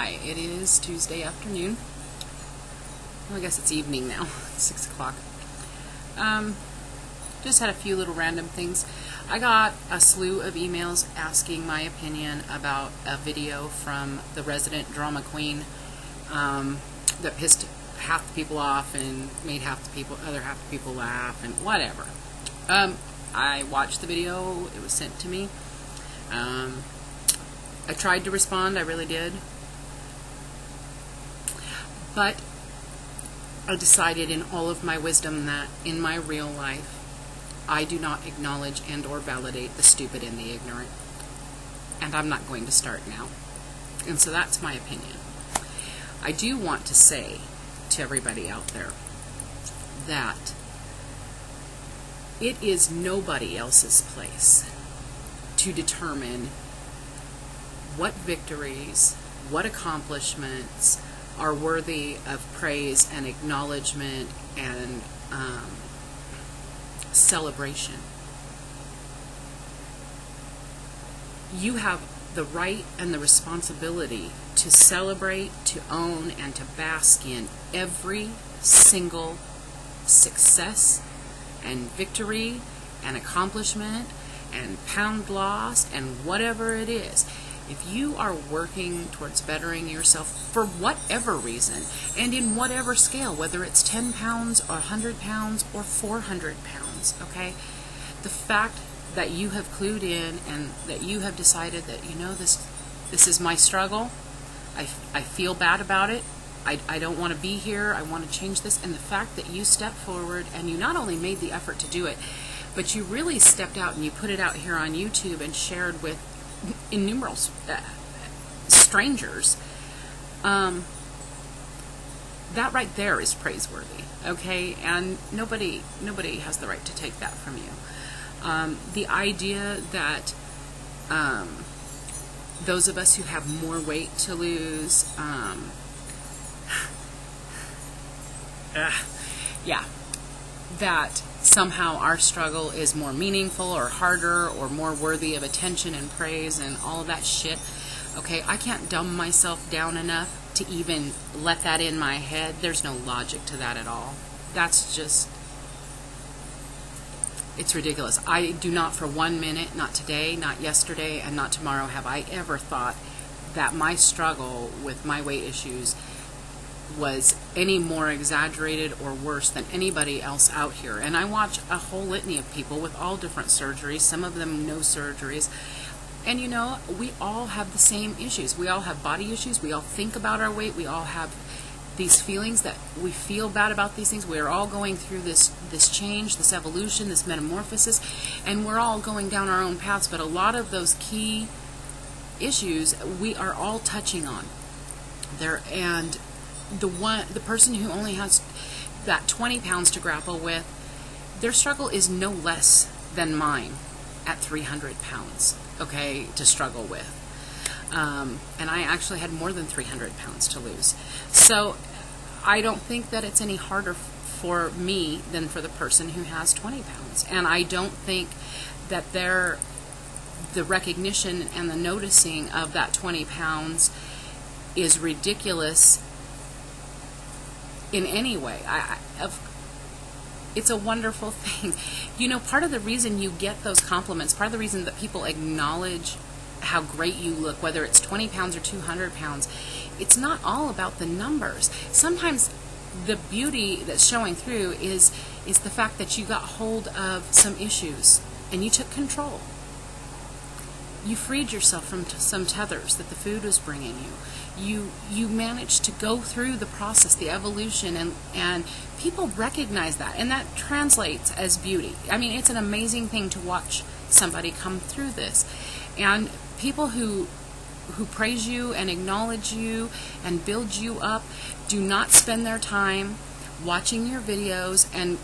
Hi, it is Tuesday afternoon. Well, I guess it's evening now. It's 6 o'clock. Just had a few little random things. I got a slew of emails asking my opinion about a video from the resident drama queen that pissed half the people off and made other half the people laugh and whatever. I watched the video. It was sent to me. I tried to respond. I really did. But I decided in all of my wisdom that in my real life, I do not acknowledge and or validate the stupid and the ignorant. And I'm not going to start now. And so that's my opinion. I do want to say to everybody out there that it is nobody else's place to determine what victories, what accomplishments are worthy of praise and acknowledgement and celebration. You have the right and the responsibility to celebrate, to own, and to bask in every single success and victory and accomplishment and pound lost and whatever it is. If you are working towards bettering yourself for whatever reason and in whatever scale, whether it's 10 pounds or 100 pounds or 400 pounds, okay, the fact that you have clued in and that you have decided that, you know, this is my struggle, I feel bad about it, I don't want to be here, I want to change this, and the fact that you stepped forward and you not only made the effort to do it, but you really stepped out and you put it out here on YouTube and shared with innumerable strangers, that right there is praiseworthy, okay? And nobody has the right to take that from you. The idea that those of us who have more weight to lose, that somehow our struggle is more meaningful or harder or more worthy of attention and praise and all of that shit. Okay, I can't dumb myself down enough to even let that in my head. There's no logic to that at all. That's just, it's ridiculous. I do not for 1 minute, not today, not yesterday, and not tomorrow, have I ever thought that my struggle with my weight issues was any more exaggerated or worse than anybody else out here. And I watch a whole litany of people with all different surgeries, some of them no surgeries. And you know, we all have the same issues. We all have body issues. We all think about our weight. We all have these feelings that we feel bad about these things. We're all going through this change, this evolution, this metamorphosis, and we're all going down our own paths. But a lot of those key issues we are all touching on there. And the person who only has that 20 pounds to grapple with, their struggle is no less than mine at 300 pounds, okay, to struggle with. And I actually had more than 300 pounds to lose. So I don't think that it's any harder for me than for the person who has 20 pounds. And I don't think that the recognition and the noticing of that 20 pounds is ridiculous in any way. It's a wonderful thing. You know, part of the reason you get those compliments, part of the reason that people acknowledge how great you look, whether it's 20 pounds or 200 pounds, it's not all about the numbers. Sometimes the beauty that's showing through is the fact that you got hold of some issues and you took control. You freed yourself from some tethers that the food was bringing you. You managed to go through the process, the evolution, and people recognize that, and that translates as beauty. I mean, it's an amazing thing to watch somebody come through this. And people who praise you and acknowledge you and build you up do not spend their time watching your videos and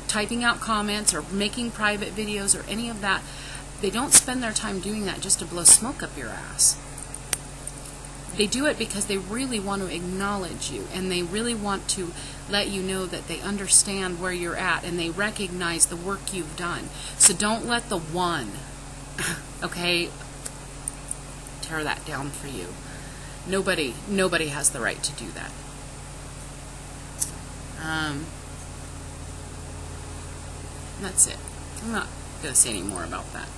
typing out comments or making private videos or any of that. They don't spend their time doing that just to blow smoke up your ass. They do it because they really want to acknowledge you, and they really want to let you know that they understand where you're at and they recognize the work you've done. So don't let the one, okay, tear that down for you. Nobody has the right to do that. That's it. I'm not going to say any more about that.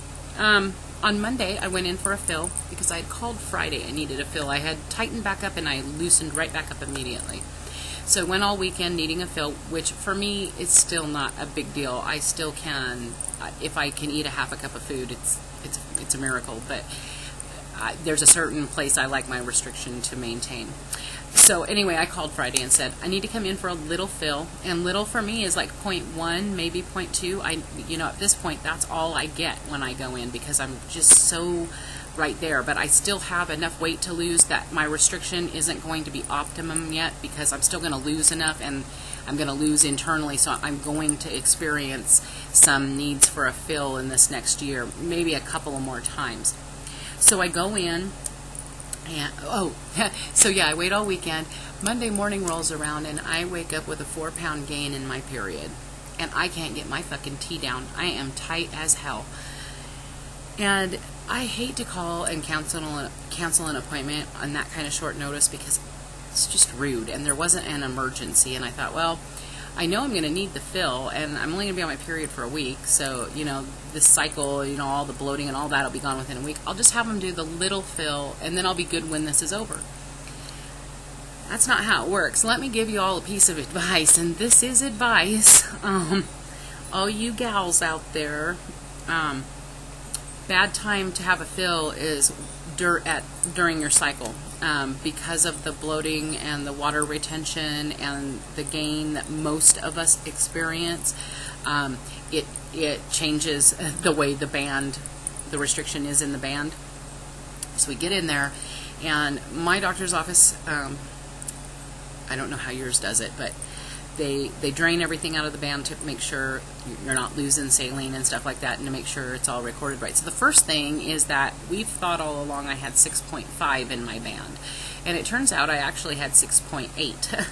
On Monday, I went in for a fill because I had called Friday. I needed a fill. I had tightened back up and I loosened right back up immediately. So I went all weekend needing a fill, which for me is still not a big deal. I still can, if I can eat a half a cup of food, it's a miracle. But there's a certain place I like my restriction to maintain. So anyway, I called Friday and said, I need to come in for a little fill. And little for me is like 0.1, maybe 0.2. At this point, that's all I get when I go in because I'm just so right there. But I still have enough weight to lose that my restriction isn't going to be optimum yet because I'm still going to lose enough and I'm going to lose internally. So I'm going to experience some needs for a fill in this next year, maybe a couple of more times. So I go in. And I wait all weekend. Monday morning rolls around and I wake up with a 4-pound gain in my period. And I can't get my fucking tea down. I am tight as hell. And I hate to call and cancel an appointment on that kind of short notice because it's just rude. And there wasn't an emergency. And I thought, well, I know I'm going to need the fill, and I'm only going to be on my period for a week, so, this cycle, all the bloating and all that will be gone within a week. I'll just have them do the little fill, and then I'll be good when this is over. That's not how it works. Let me give you all a piece of advice, and this is advice. All you gals out there, bad time to have a fill is during your cycle. Because of the bloating and the water retention and the gain that most of us experience, it changes the way the restriction is in the band. So we get in there, and my doctor's office, I don't know how yours does it, but they drain everything out of the band to make sure you're not losing saline and stuff like that, and to make sure it's all recorded right. So the first thing is that we've thought all along I had 6.5 in my band, and it turns out I actually had 6.8.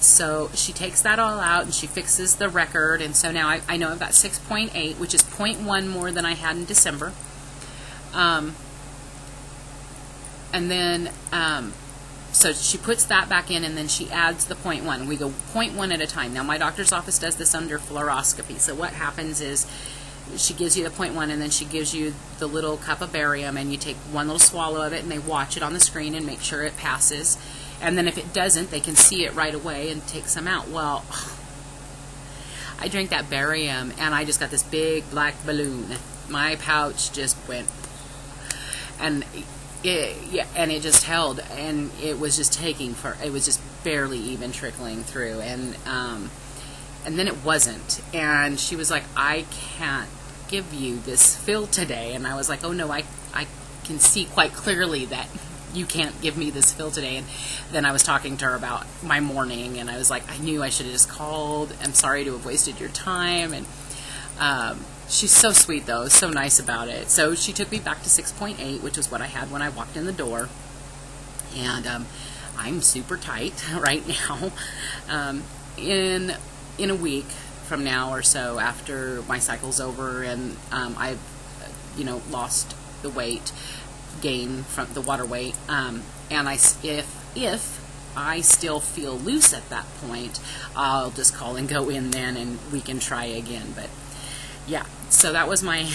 So she takes that all out and she fixes the record, and so now I know I've got 6.8, which is 0.1 more than I had in December. And then so she puts that back in, and then she adds the 0.1. We go 0.1 at a time. Now, my doctor's office does this under fluoroscopy. So what happens is she gives you the 0.1, and then she gives you the little cup of barium, and you take one little swallow of it, and they watch it on the screen and make sure it passes. And then if it doesn't, they can see it right away and take some out. Well, I drank that barium, and I just got this big black balloon. My pouch just went, and it just held, and it was just it was just barely even trickling through, and then it wasn't, and she was like, I can't give you this fill today, and I was like, oh no, I can see quite clearly that you can't give me this fill today. And then I was talking to her about my morning, and I was like, I knew I should have just called. I'm sorry to have wasted your time. And she's so sweet, though, so nice about it. So she took me back to 6.8, which was what I had when I walked in the door. And I'm super tight right now. In a week from now or so, after my cycle's over and I've lost the weight gain from the water weight, and if I still feel loose at that point, I'll just call and go in then, and we can try again. But yeah, so that was my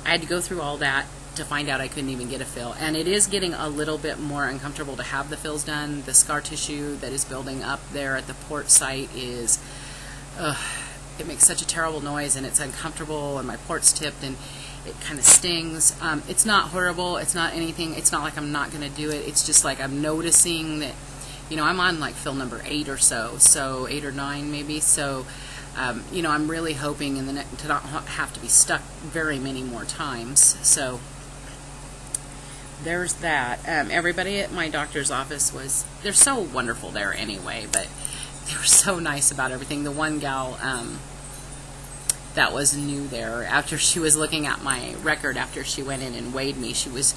I had to go through all that to find out I couldn't even get a fill, and it is getting a little bit more uncomfortable to have the fills done. The scar tissue that is building up there at the port site is it makes such a terrible noise, and it's uncomfortable, and my port's tipped, and it kind of stings. It's not horrible. It's not anything. It's not like I'm not going to do it. It's just like I'm noticing that, I'm on like fill number 8 or so 8 or 9 maybe. So, I'm really hoping to not have to be stuck very many more times. So there's that. Everybody at my doctor's office they're so wonderful there anyway, but they were so nice about everything. The one gal, that was new there, after she was looking at my record after she went in and weighed me, she was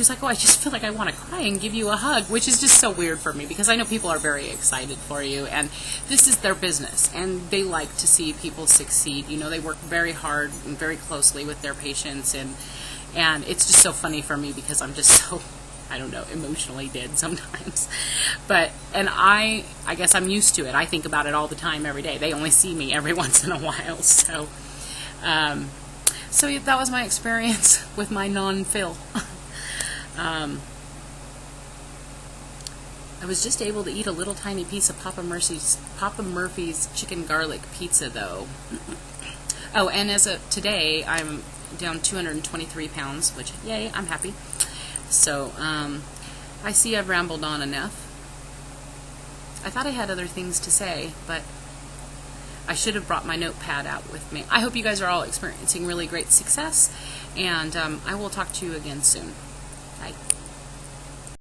like, oh, I just feel like I want to cry and give you a hug, which is just so weird for me because I know people are very excited for you, and this is their business, and they like to see people succeed. They work very hard and very closely with their patients, and it's just so funny for me because I'm just I don't know, emotionally dead sometimes. But, and I guess I'm used to it. I think about it all the time, every day. They only see me every once in a while. So, so that was my experience with my non-fill. I was just able to eat a little tiny piece of Papa Murphy's chicken garlic pizza, though. Oh, and as of today, I'm down 223 pounds, which, yay, I'm happy. So, I see I've rambled on enough. I thought I had other things to say, but I should have brought my notepad out with me. I hope you guys are all experiencing really great success, and I will talk to you again soon.